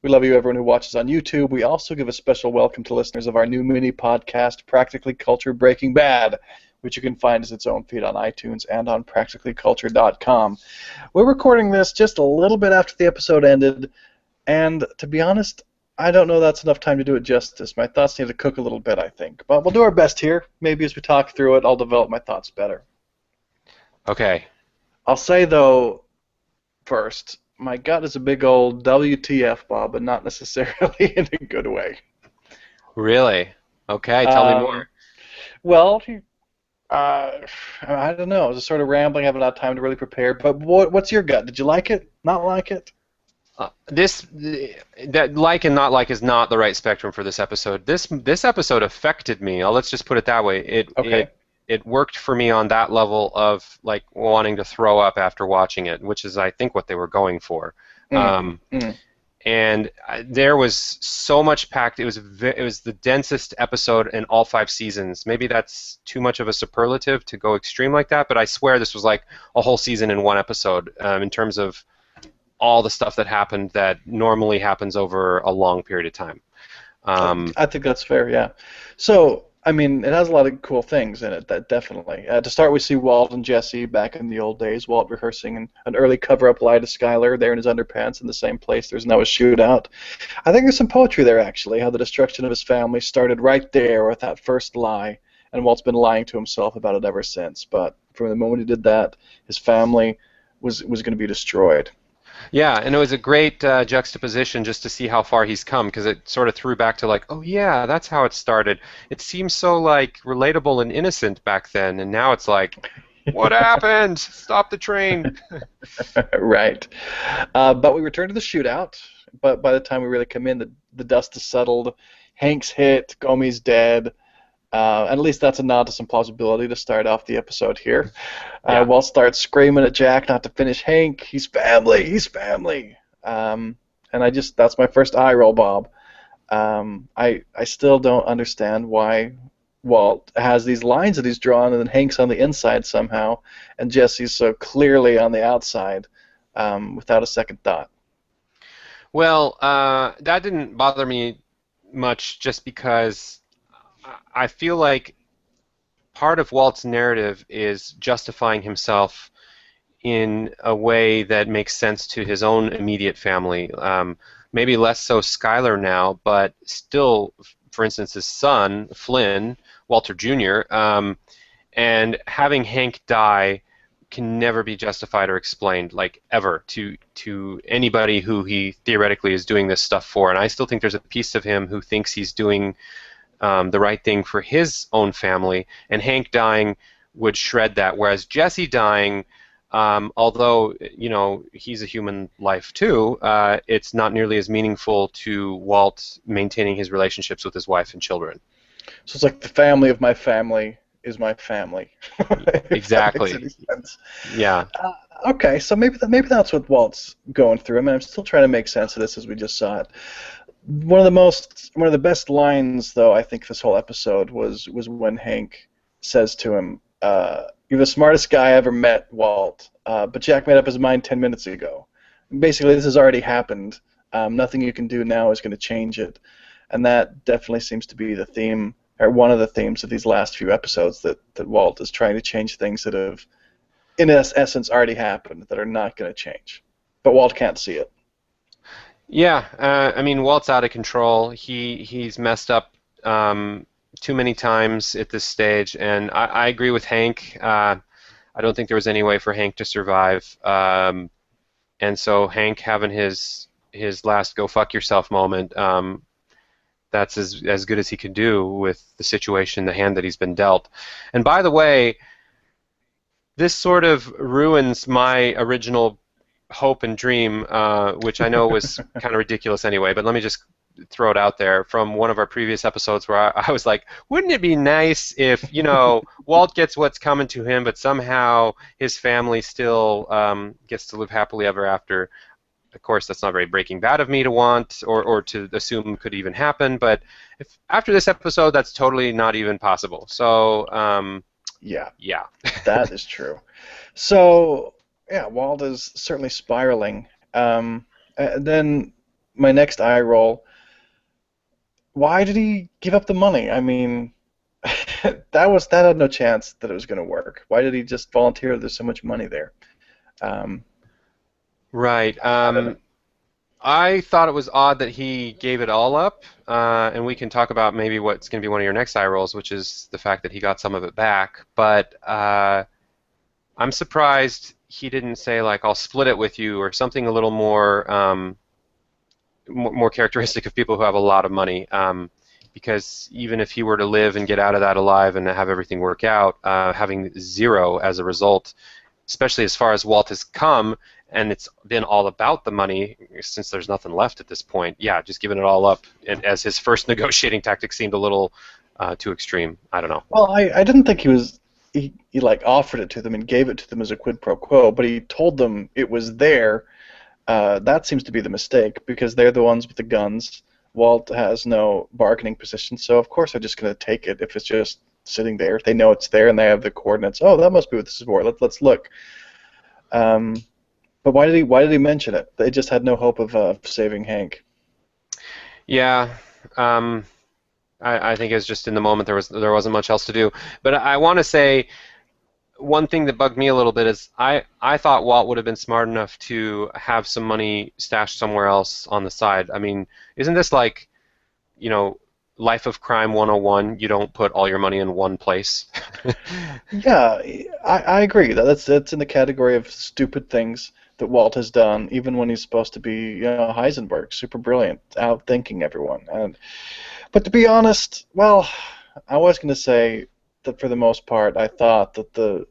We love you, everyone who watches on YouTube. We also give a special welcome to listeners of our new mini podcast, Practically Culture Breaking Bad, which you can find as its own feed on iTunes and on practicallyculture.com. We're recording this just a little bit after the episode ended, and to be honest, I don't know that's enough time to do it justice. My thoughts need to cook a little bit, I think. But we'll do our best here. Maybe as we talk through it, I'll develop my thoughts better. Okay. I'll say, though, first, my gut is a big old WTF, Bob, but not necessarily in a good way. Really? Okay, tell me Um, more. well, I don't know. I was just sort of rambling, haven't had time to really prepare. But what's your gut? Did you like it? Not like it? That like and not like is not the right spectrum for this episode. This episode affected me. Let's just put it that way. It Okay. it it worked for me on that level of like wanting to throw up after watching it, which is I think what they were going for. Mm, Um, mm. and there was so much packed. It was the densest episode in all 5 seasons. Maybe that's too much of a superlative to go extreme like that, but I swear this was like a whole season in one episode in terms of all the stuff that happened that normally happens over a long period of time. Um, I think that's fair, yeah. So, I mean, it has a lot of cool things in it, that definitely. To start, we see Walt and Jesse back in the old days. Walt rehearsing an early cover-up lie to Skyler there in his underpants in the same place. There's now a shootout. I think there's some poetry there, actually, how the destruction of his family started right there with that first lie, and Walt's been lying to himself about it ever since. But from the moment he did that, his family was going to be destroyed. yeah, and it was a great juxtaposition just to see how far he's come because it sort of threw back to like, oh yeah, that's how it started. It seems so like relatable and innocent back then, and now it's like, what happened? Stop the train. Right. But we return to the shootout. But by the time we really come in, the dust is settled. Hank's hit. Gomi's dead. And at least that's a nod to some plausibility to start off the episode here. Yeah. Walt starts screaming at Jack not to finish Hank. He's family. He's family. And that's my first eye roll, Bob. I still don't understand why Walt has these lines that he's drawn, and then Hank's on the inside somehow, and Jesse's so clearly on the outside, without a second thought. Well, that didn't bother me much just because I feel like part of Walt's narrative is justifying himself in a way that makes sense to his own immediate family. Maybe less so Skylar now, but still, for instance, his son, Flynn, Walter Jr., and having Hank die can never be justified or explained, like ever, to anybody who he theoretically is doing this stuff for. And I still think there's a piece of him who thinks he's doing the right thing for his own family, and Hank dying would shred that. Whereas Jesse dying, although he's a human life too, it's not nearly as meaningful to Walt maintaining his relationships with his wife and children. So it's like the family of my family is my family. If that makes Exactly. any sense. Yeah. Okay, so maybe that's what Walt's going through. I mean, I'm still trying to make sense of this as we just saw it. One of the best lines, though, I think this whole episode was when Hank says to him, "You're the smartest guy I ever met, Walt. But Jack made up his mind 10 minutes ago. Basically, this has already happened. Nothing you can do now is going to change it." And that definitely seems to be the theme, or one of the themes of these last few episodes, that Walt is trying to change things that have, in essence, already happened, that are not going to change. But Walt can't see it. Yeah, I mean, Walt's out of control. He's messed up too many times at this stage, and I agree with Hank. I don't think there was any way for Hank to survive, and so Hank having his last "go fuck yourself" moment. That's as good as he could do with the situation, the hand that he's been dealt. And by the way, this sort of ruins my original hope and dream, which I know was kind of ridiculous anyway, but let me just throw it out there from one of our previous episodes where I was like, wouldn't it be nice if, Walt gets what's coming to him, but somehow his family still gets to live happily ever after? Of course, that's not very Breaking Bad of me to want or to assume could even happen, but if after this episode, that's totally not even possible. So, Yeah, yeah. that is true. So, yeah, Walt is certainly spiraling. Then my next eye roll. Why did he give up the money? I mean, that had no chance that it was going to work. Why did he just volunteer? There's so much money there. Um, Right. I don't know. I thought it was odd that he gave it all up, and we can talk about maybe what's going to be one of your next eye rolls, which is the fact that he got some of it back. But I'm surprised he didn't say like I'll split it with you or something a little more characteristic of people who have a lot of money. Because even if he were to live and get out of that alive and have everything work out, having zero as a result, especially as far as Walt has come, and it's been all about the money since there's nothing left at this point. Yeah, just giving it all up as his first negotiating tactic seemed a little too extreme. I don't know. Well, I didn't think he like offered it to them and gave it to them as a quid pro quo, but he told them it was there. That seems to be the mistake because they're the ones with the guns. Walt has no bargaining position, so of course they're just going to take it if it's just sitting there. They know it's there and they have the coordinates. Oh, that must be what this is for. Let's look. But why did he mention it? They just had no hope of saving Hank. Yeah, I think it's just in the moment there wasn't much else to do. But I want to say one thing that bugged me a little bit is I thought Walt would have been smart enough to have some money stashed somewhere else on the side. I mean, isn't this like, you know, Life of Crime 101? You don't put all your money in one place. Yeah, I agree. That's in the category of stupid things that Walt has done, even when he's supposed to be, Heisenberg, super brilliant, outthinking everyone. But to be honest, well, I was going to say that for the most part, I thought that the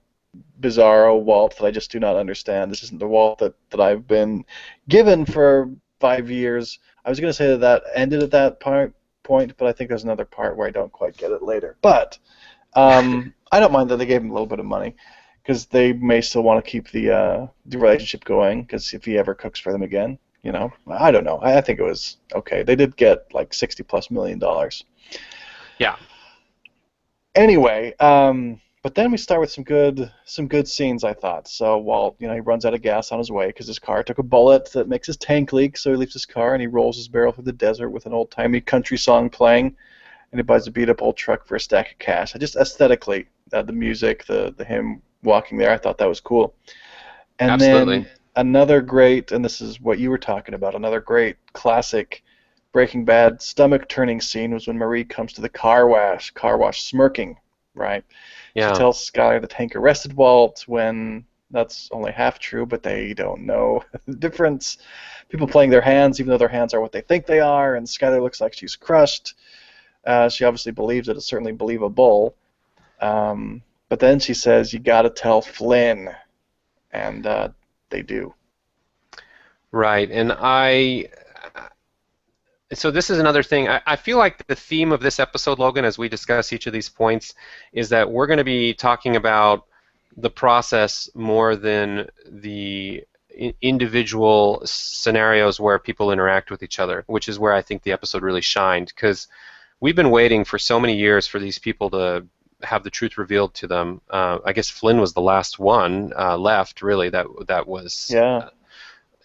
bizarro Walt that I just do not understand. This isn't the Walt that I've been given for 5 years. I was going to say that ended at that point, but I think there's another part where I don't quite get it later. But I don't mind that they gave him a little bit of money because they may still want to keep the relationship going. Because if he ever cooks for them again, I don't know. I think it was okay. They did get like $60+ million. Yeah. Anyway, but then we start with some good scenes, I thought. So Walt, he runs out of gas on his way because his car took a bullet that makes his tank leak. So he leaves his car and he rolls his barrel through the desert with an old-timey country song playing, and he buys a beat-up old truck for a stack of cash. I just aesthetically, the music, the him walking there, I thought that was cool. And Absolutely. then another great, and this is what you were talking about, another great classic Breaking Bad stomach-turning scene was when Marie comes to the car wash smirking, right? She Yeah. tells Skyler that Hank arrested Walt when that's only half true, but they don't know the difference. People playing their hands, even though their hands are what they think they are, and Skyler looks like she's crushed. She obviously believes it. It's certainly believable. But then she says, "You got to tell Flynn," and they do. Right. And so this is another thing. I feel like the theme of this episode, Logan, as we discuss each of these points, is that we're going to be talking about the process more than the individual scenarios where people interact with each other, which is where I think the episode really shined, because we've been waiting for so many years for these people to have the truth revealed to them. I guess Flynn was the last one left, really, that was Yeah.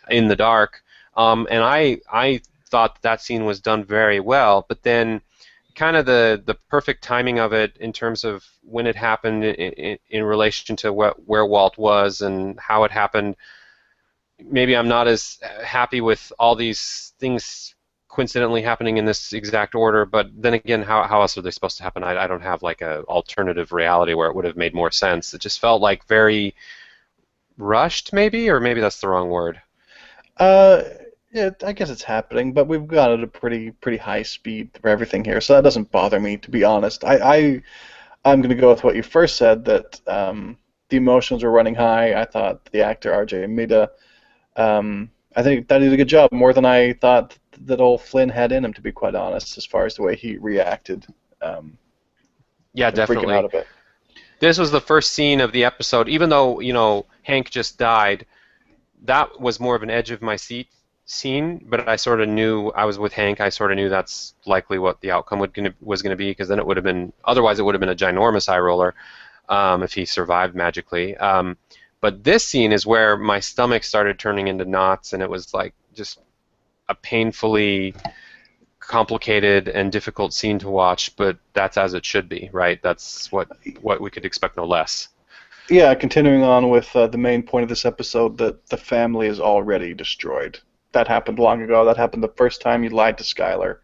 in the dark. And I thought that scene was done very well, but then kind of the perfect timing of it in terms of when it happened in relation to where Walt was and how it happened. Maybe I'm not as happy with all these things coincidentally happening in this exact order, but then again, how else are they supposed to happen? I don't have like a alternative reality where it would have made more sense. It just felt like very rushed, maybe, or maybe that's the wrong word. Yeah, I guess it's happening, but we've got at a pretty high speed for everything here, so that doesn't bother me, to be honest. I'm going to go with what you first said, that the emotions were running high. I thought the actor R.J. Mida, I think that did a good job, more than I thought that old Flynn had in him, to be quite honest, as far as the way he reacted. Yeah, Freaking definitely. out a bit. This was the first scene of the episode, even though, Hank just died. That was more of an edge of my seat scene, but I sort of knew I was with Hank. I sort of knew that's likely what the outcome was going to be, because then it would have been, otherwise it would have been a ginormous eye roller if he survived magically. But this scene is where my stomach started turning into knots, and it was like just a painfully complicated and difficult scene to watch, but that's as it should be, right? That's what we could expect, no less. Yeah, continuing on with the main point of this episode, that the family is already destroyed. That happened long ago. That happened the first time you lied to Skylar.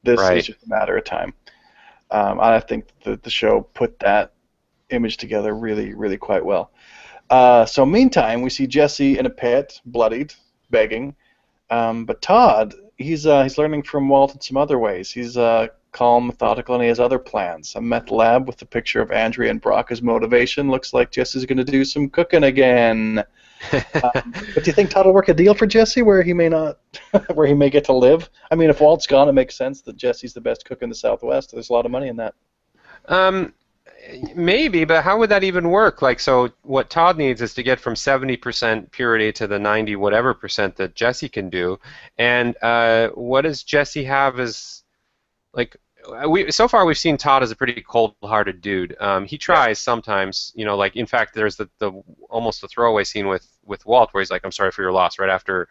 This is Right. just a matter of time. I think that the show put that image together really, really quite well. So meantime, we see Jesse in a pit, bloodied, begging. But Todd, he's learning from Walt in some other ways. He's calm, methodical, and he has other plans. A meth lab with a picture of Andrea and Brock as motivation. Looks like Jesse's going to do some cooking again. But do you think Todd will work a deal for Jesse where he may not, where he may get to live? I mean, if Walt's gone, it makes sense that Jesse's the best cook in the Southwest. There's a lot of money in that. Um, Maybe, but how would that even work? Like, so what Todd needs is to get from 70% purity to the 90 whatever percent that Jesse can do. And what does Jesse have as, like, so far we've seen Todd as a pretty cold-hearted dude. He tries sometimes, like, in fact, there's the almost a throwaway scene with Walt where he's like, "I'm sorry for your loss," right after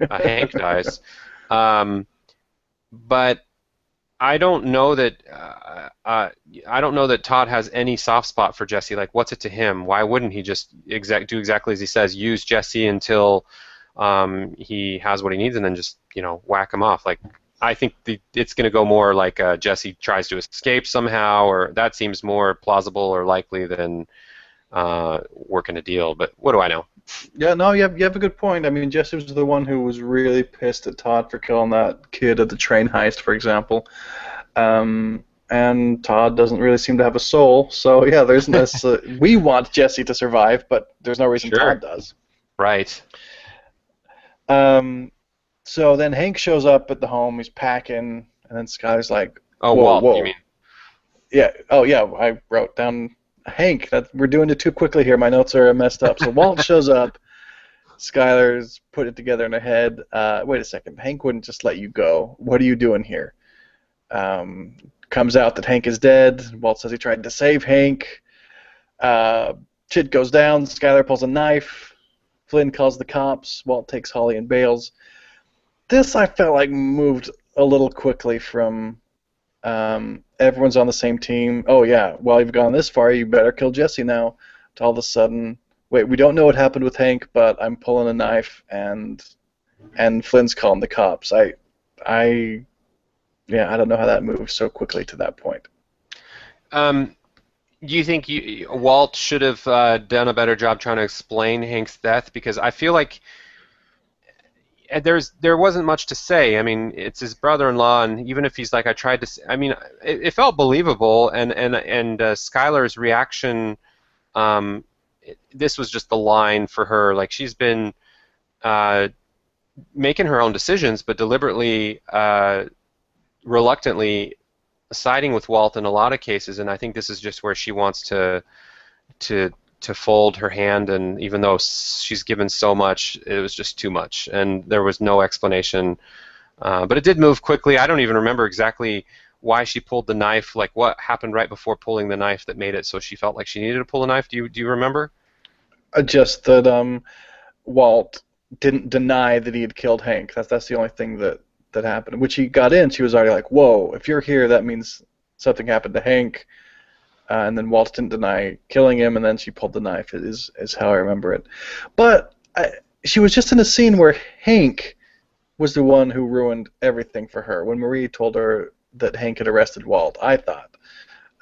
Hank dies. But I don't know that Todd has any soft spot for Jesse. Like, what's it to him? Why wouldn't he just do exactly as he says, use Jesse until he has what he needs, and then just whack him off? Like, I think it's going to go more like Jesse tries to escape somehow, or that seems more plausible or likely than working a deal. But what do I know? Yeah, no, you have a good point. I mean, Jesse was the one who was really pissed at Todd for killing that kid at the train heist, for example. And Todd doesn't really seem to have a soul. So yeah, there's this. We want Jesse to survive, but there's no reason Sure. Todd does. Right. So then Hank shows up at the home. He's packing, and then Sky's like, Oh, "Whoa, Walt, whoa." you mean? Yeah. Oh, yeah. I wrote down Hank. We're doing it too quickly here. My notes are messed up. So Walt shows up. Skylar's put it together in her head. Wait a second. Hank wouldn't just let you go. What are you doing here? Comes out that Hank is dead. Walt says he tried to save Hank. Shit goes down. Skylar pulls a knife. Flynn calls the cops. Walt takes Holly and bails. This I felt like moved a little quickly from everyone's on the same team. Oh yeah, well you've gone this far, you better kill Jesse now. To all of a sudden, wait, we don't know what happened with Hank, but I'm pulling a knife and Flynn's calling the cops. I don't know how that moved so quickly to that point. Do you think Walt should have done a better job trying to explain Hank's death? Because I feel like there wasn't much to say. I mean, it's his brother-in-law, and even if he's like, I tried to. I mean, it felt believable, and Skylar's reaction. This was just the line for her. Like, she's been making her own decisions, but deliberately, reluctantly siding with Walt in a lot of cases, and I think this is just where she wants to fold her hand, and even though she's given so much, it was just too much, and there was no explanation. But it did move quickly. I don't even remember exactly why she pulled the knife, like what happened right before pulling the knife that made it so she felt like she needed to pull the knife. Do you remember? Just that Walt didn't deny that he had killed Hank. That's the only thing that happened. When she got in, she was already like, whoa, if you're here, that means something happened to Hank. And then Walt didn't deny killing him, and then she pulled the knife, is how I remember it. But she was just in a scene where Hank was the one who ruined everything for her. When Marie told her that Hank had arrested Walt, I thought.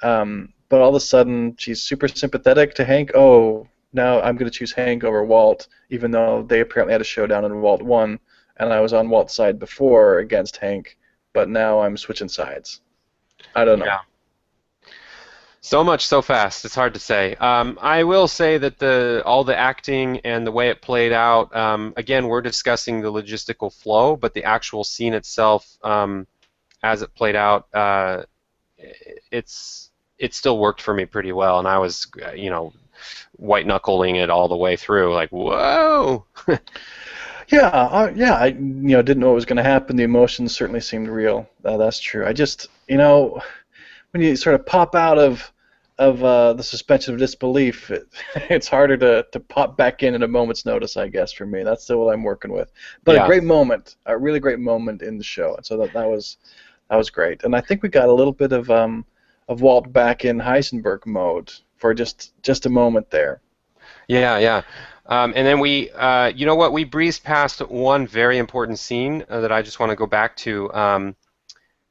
But all of a sudden, she's super sympathetic to Hank. Oh, now I'm going to choose Hank over Walt, even though they apparently had a showdown and Walt won, and I was on Walt's side before against Hank, but now I'm switching sides. I don't know. Yeah. So much so fast, it's hard to say. I will say that all the acting and the way it played out, again, we're discussing the logistical flow, but the actual scene itself, as it played out, it still worked for me pretty well, and I was, white-knuckling it all the way through, like, whoa! Yeah, I didn't know what was going to happen. The emotions certainly seemed real. That's true. I just, when you sort of pop out of the suspension of disbelief, it's harder to pop back in at a moment's notice, I guess, for me. That's still what I'm working with. But a Yeah. great moment, a really great moment in the show, and so that was great. And I think we got a little bit of Walt back in Heisenberg mode for just a moment there. Yeah, yeah. And then you know what? We breezed past one very important scene that I just want to go back to.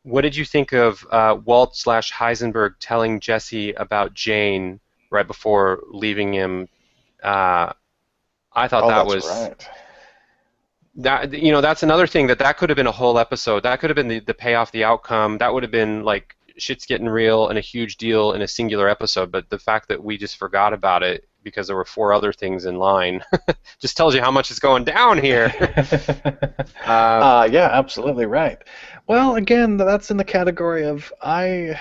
What did you think of Walt slash Heisenberg telling Jesse about Jane right before leaving him? Uh, I thought Oh, that that's was right. that. You know, that's another thing that could have been a whole episode. That could have been the payoff, the outcome. That would have been like shit's getting real and a huge deal in a singular episode. But the fact that we just forgot about it because there were four other things in line just tells you how much is going down here. uh, Yeah, absolutely right. Well, again, that's in the category of I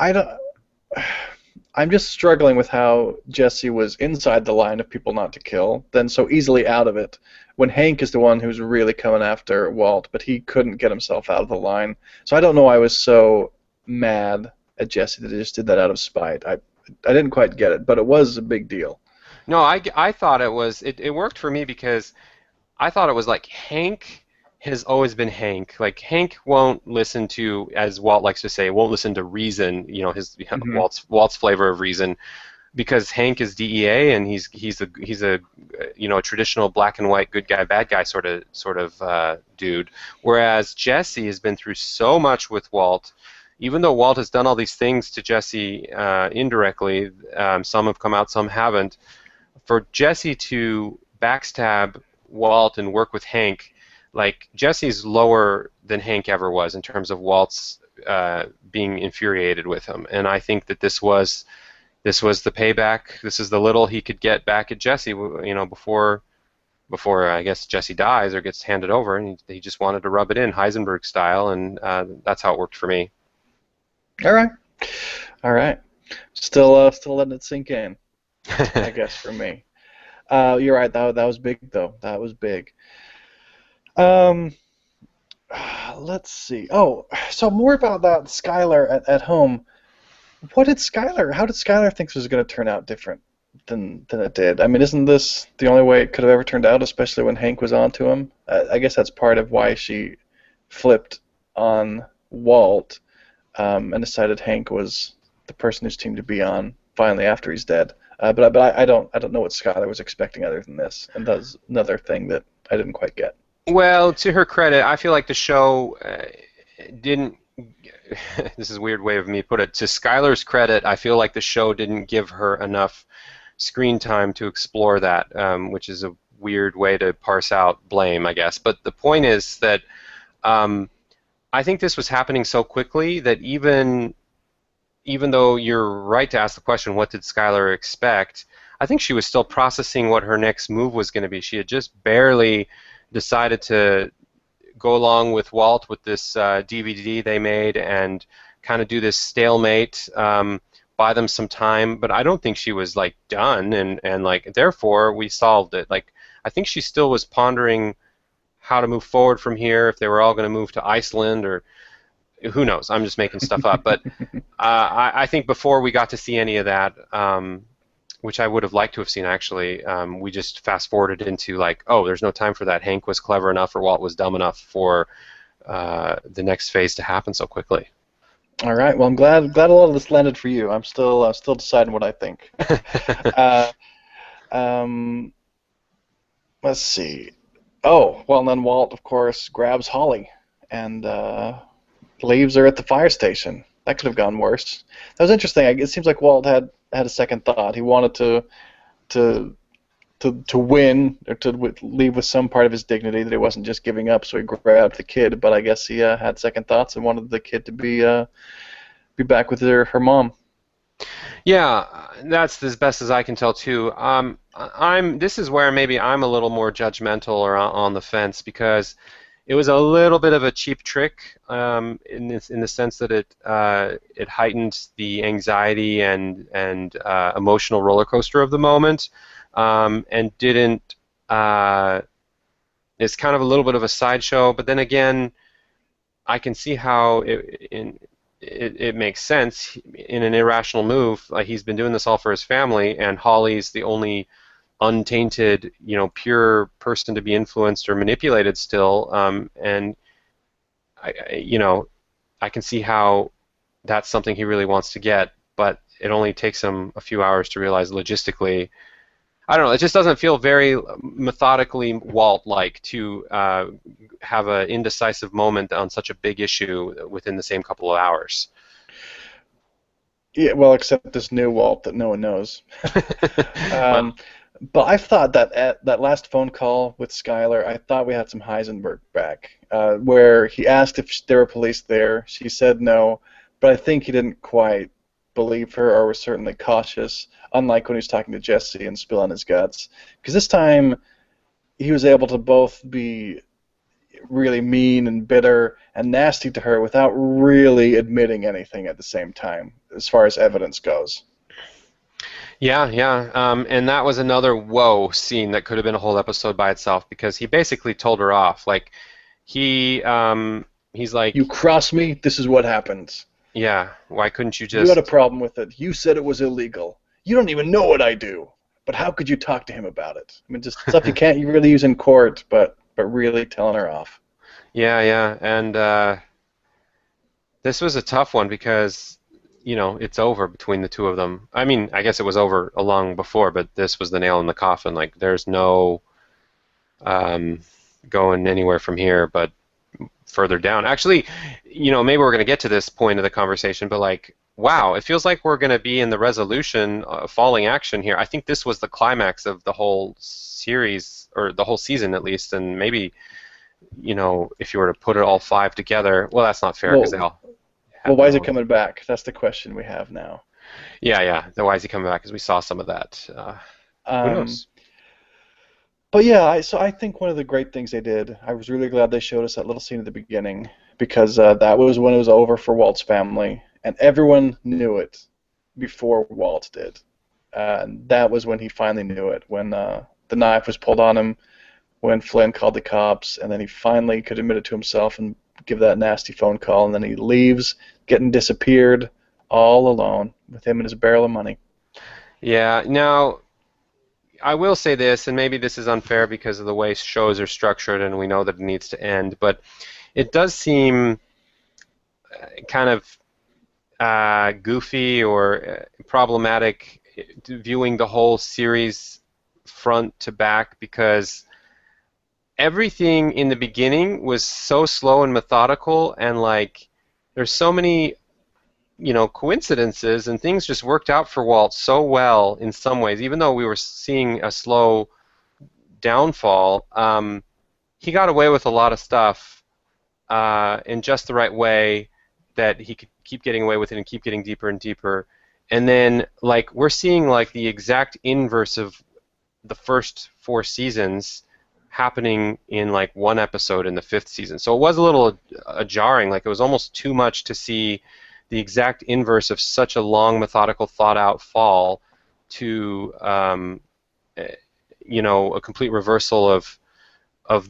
don't. I'm just struggling with how Jesse was inside the line of people not to kill, then so easily out of it, when Hank is the one who's really coming after Walt, but he couldn't get himself out of the line. So I don't know why I was so mad at Jesse that he just did that out of spite. I didn't quite get it, but it was a big deal. no, I thought it worked for me because I thought it was like Hank has always been Hank. Like Hank won't listen to, as Walt likes to say, won't listen to reason. You know, his Hmm. Walt's flavor of reason, because Hank is DEA and he's a you know, a traditional black and white good guy bad guy sort of dude. Whereas Jesse has been through so much with Walt. Even though Walt has done all these things to Jesse indirectly, some have come out, some haven't. For Jesse to backstab Walt and work with Hank, like Jesse's lower than Hank ever was in terms of Walt's being infuriated with him, and I think that this was the payback. This is the little he could get back at Jesse, you know, before I guess Jesse dies or gets handed over, and he just wanted to rub it in Heisenberg style, and that's how it worked for me. All right, all right. Still letting it sink in, I guess, for me. You're right. That was big, though. That was big. Um, let's see. Oh, so more about that Skylar at home. How did Skylar think this was going to turn out different than it did? I mean, isn't this the only way it could have ever turned out, especially when Hank was on to him? I guess that's part of why she flipped on Walt, and decided Hank was the person whose team to be on finally after he's dead. But I don't know what Skylar was expecting other than this, and that's another thing that I didn't quite get. Well, to her credit, I feel like the show didn't. This is a weird way of me put it. To Skylar's credit, I feel like the show didn't give her enough screen time to explore that, which is a weird way to parse out blame, I guess. But the point is that um, I think this was happening so quickly that even though you're right to ask the question, what did Skylar expect? I think she was still processing what her next move was going to be. She had just barely decided to go along with Walt with this DVD they made and kind of do this stalemate, buy them some time. But I don't think she was like done, and like therefore we solved it. Like I think she still was pondering how to move forward from here, if they were all going to move to Iceland or who knows. I'm just making stuff up, but I think before we got to see any of that, which I would have liked to have seen actually, we just fast forwarded into like, oh, there's no time for that. Hank was clever enough or Walt was dumb enough for the next phase to happen so quickly. All right. Well, I'm glad a lot of this landed for you. I'm still deciding what I think. uh, um, let's see. Oh, well, and then Walt, of course, grabs Holly and leaves her at the fire station. That could have gone worse. That was interesting. It seems like Walt had a second thought. He wanted to to win or to leave with some part of his dignity that he wasn't just giving up. So he grabbed the kid, but I guess he had second thoughts and wanted the kid to be back with her mom. Yeah, that's as best as I can tell too. This is where maybe I'm a little more judgmental or on the fence because it was a little bit of a cheap trick in the sense that it heightened the anxiety and emotional roller coaster of the moment, and didn't. It's kind of a little bit of a sideshow, but then again, I can see how it makes sense in an irrational move. Like he's been doing this all for his family, and Holly's the only untainted, pure person to be influenced or manipulated still. And I can see how that's something he really wants to get, but it only takes him a few hours to realize logistically. I don't know. It just doesn't feel very methodically Walt-like to have an indecisive moment on such a big issue within the same couple of hours. Yeah, well, except this new Walt that no one knows. Well, But I thought that at that last phone call with Skylar, I thought we had some Heisenberg back, where he asked if there were police there. She said no, but I think he didn't quite believe her or was certainly cautious, unlike when he was talking to Jesse and spilling his guts. Because this time he was able to both be really mean and bitter and nasty to her without really admitting anything at the same time, as far as evidence goes. yeah, yeah. And that was another whoa scene that could have been a whole episode by itself because he basically told her off. Like he's like, You cross me, this is what happens. yeah, why couldn't you You had a just? problem with it. You said it was illegal. You don't even know what I do. But how could you talk to him about it? I mean, just stuff you really use in court, but really telling her off. Yeah, yeah. And this was a tough one because, it's over between the two of them. I mean, I guess it was over long before, but this was the nail in the coffin. Like, there's no um, going anywhere from here but further down. Actually, maybe we're going to get to this point of the conversation, but like, wow, it feels like we're going to be in the resolution, falling action here. I think this was the climax of the whole series, or the whole season at least, and maybe, if you were to put it all five together, well, that's not fair because they Well, all well, have why their is it own. coming back? That's the question we have now. Yeah, yeah. Then why is he coming back? Because we saw some of that. Who Um, knows? but yeah, so I think one of the great things they did, I was really glad they showed us that little scene at the beginning because that was when it was over for Walt's family, and everyone knew it before Walt did. And that was when he finally knew it, when the knife was pulled on him, when Flynn called the cops, and then he finally could admit it to himself and give that nasty phone call, and then he leaves, getting disappeared, all alone with him and his barrel of money. Yeah. Now, I will say this, and maybe this is unfair because of the way shows are structured, and we know that it needs to end, but it does seem kind of goofy or problematic viewing the whole series front to back because everything in the beginning was so slow and methodical and like there's so many coincidences and things just worked out for Walt so well in some ways even though we were seeing a slow downfall. He got away with a lot of stuff in just the right way that he could keep getting away with it and keep getting deeper and deeper. And then, like, we're seeing like the exact inverse of the first four seasons happening in like one episode in the fifth season. So it was a little jarring. Like, it was almost too much to see the exact inverse of such a long, methodical, thought-out fall to, a complete reversal of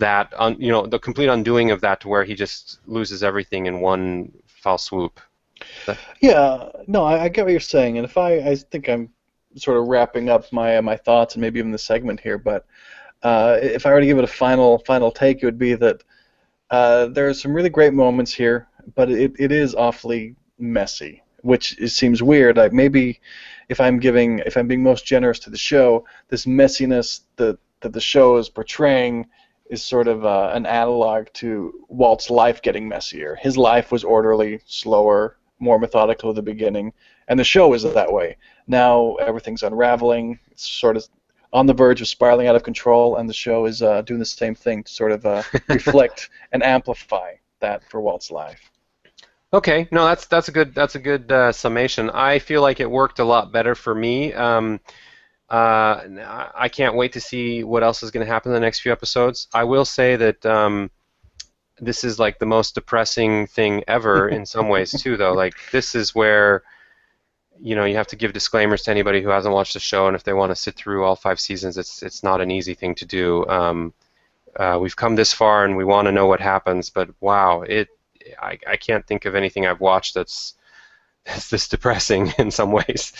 that, the complete undoing of that to where he just loses everything in one foul swoop. Yeah, no, I get what you're saying, and if I think I'm sort of wrapping up my thoughts and maybe even the segment here, but if I were to give it a final take, it would be that there are some really great moments here, but it is awfully messy, which seems weird. Like maybe if I'm being most generous to the show, this messiness that the show is portraying is sort of an analog to Walt's life getting messier. His life was orderly, slower, more methodical at the beginning, and the show is that way. Now everything's unraveling. It's sort of on the verge of spiraling out of control, and the show is doing the same thing to sort of reflect and amplify that for Walt's life. Okay, no, that's a good summation. I feel like it worked a lot better for me. I can't wait to see what else is going to happen in the next few episodes. I will say that this is like the most depressing thing ever in some ways too, though. Like this is where you have to give disclaimers to anybody who hasn't watched the show, and if they want to sit through all five seasons, it's not an easy thing to do. We've come this far, and we want to know what happens, but wow, I can't think of anything I've watched that's is this depressing in some ways.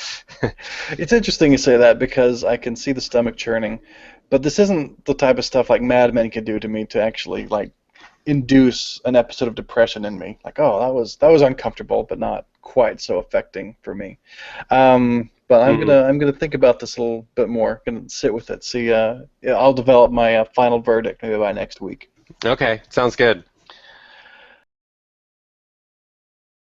It's interesting you say that because I can see the stomach churning, but this isn't the type of stuff like Mad Men can do to me to actually like induce an episode of depression in me. Like, oh, that was uncomfortable, but not quite so affecting for me. But I'm Hmm. gonna think about this a little bit more. Gonna sit with it. See, yeah, I'll develop my final verdict maybe by next week. Okay, sounds good.